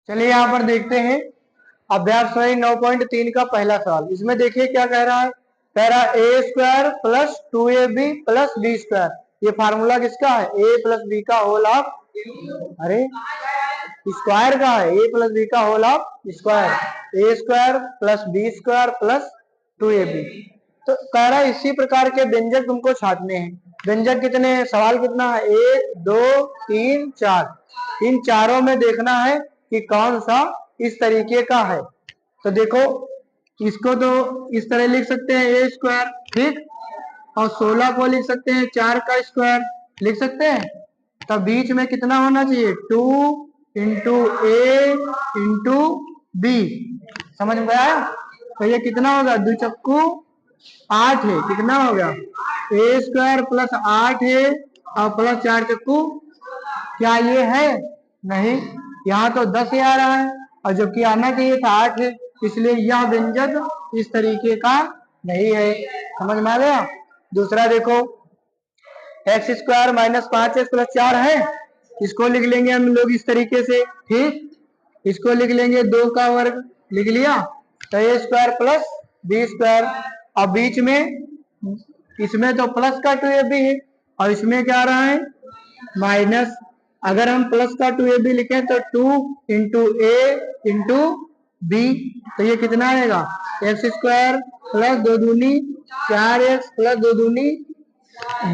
चलिए यहाँ पर देखते हैं अभ्यास 9.3 का पहला सवाल। इसमें देखिए क्या कह रहा है। कह रहा है A square plus 2ab plus B square. ये फार्मूला किसका है? ए प्लस बी का होल ऑफ, अरे स्क्वायर का है। ए प्लस बी का whole of square. A square plus B square plus 2ab। तो कह रहा है इसी प्रकार के व्यंजक तुमको छाटने हैं। व्यंजक कितने हैं? सवाल कितना है? 1 2 3 4। इन चारों में देखना है कि कौन सा इस तरीके का है। तो देखो इसको तो इस तरह लिख सकते हैं ए स्क्वायर, ठीक, और 16 को लिख सकते हैं 4 का स्क्वायर लिख सकते हैं। तब बीच में कितना होना चाहिए? 2 इंटू ए इंटू बी। समझ में आया? तो ये कितना होगा? 2 चक्कू 8 है। कितना हो गया? ए स्क्वायर प्लस 8 है और प्लस 4 चक्कू, क्या ये है? नहीं, यहाँ तो 10 ही आ रहा है और जबकि आना चाहिए था 8 है। इसलिए यह व्यंजक इस तरीके का नहीं है। समझ में आ गया? दूसरा देखो, x square minus 5x plus 4 है। इसको लिख लेंगे हम लोग इस तरीके से, ठीक। इसको लिख लेंगे 2 का वर्ग, लिख लिया। तो ए स्क्वायर प्लस बी स्क्वायर, और बीच में इसमें तो प्लस का 2ab है और इसमें क्या आ रहा है? माइनस। अगर हम प्लस का 2ab लिखें तो 2 इंटू ए इंटू बी। तो ये कितना आएगा? एक्स स्क्वायर प्लस 2 दूनी 4x प्लस 2 दूनी,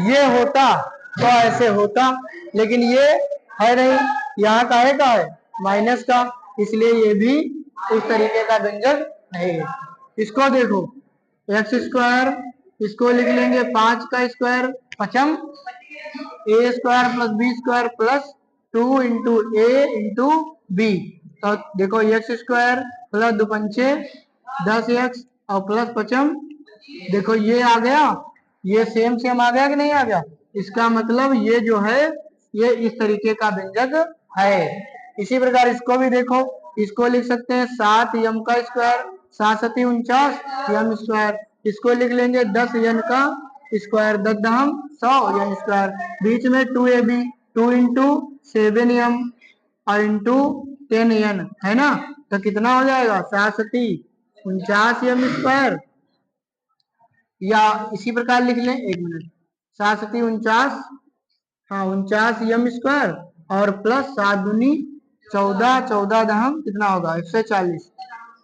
ये होता तो ऐसे होता, लेकिन ये है नहीं। यहाँ का है माइनस का, इसलिए ये भी उस तरीके का व्यंजक नहीं है। इसको देखो, एक्स स्क्वायर, इसको लिख लेंगे 5 का स्क्वायर पचम, A square plus B square plus 2 into A into B. तो देखो एक्स स्क्वायर प्लस 2 पंचे 10x और प्लस पचम, देखो ये आ गया, ये सेम सेम आ गया कि नहीं आ गया? इसका मतलब ये जो है ये इस तरीके का व्यंजक है। इसी प्रकार इसको भी देखो, इसको लिख सकते हैं 7 यम का स्क्वायर 7 सती 49 यम स्क्वायर। इसको लिख लेंगे 10 यन का स्क्वायर 10 दहम 100 यन स्क्वायर। बीच में 2ab 2 इंटू 7 यम और इंटू 10 यन है ना। तो कितना हो जाएगा? 7 सती 49 यम स्क्वायर, या इसी प्रकार लिख लें, 1 मिनट, 7 सती 49, हाँ 49 यम स्क्वायर और प्लस 7 दूनी 14 14 दहम कितना होगा? 140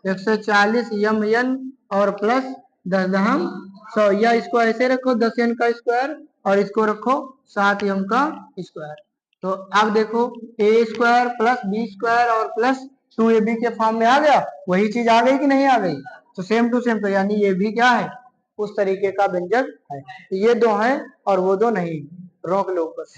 140 यम यन और प्लस 10 दहम 100, या इसको ऐसे रखो 10 यन का स्क्वायर और इसको रखो 7 यम का स्क्वायर। तो अब देखो ए स्क्वायर प्लस बी स्क्वायर और प्लस 2ab के फॉर्म में आ गया। वही चीज आ गई कि नहीं आ गई? तो सेम टू सेम, तो यानी ये भी क्या है? उस तरीके का व्यंजक है। तो ये दो हैं और वो दो नहीं, रोक लो बस।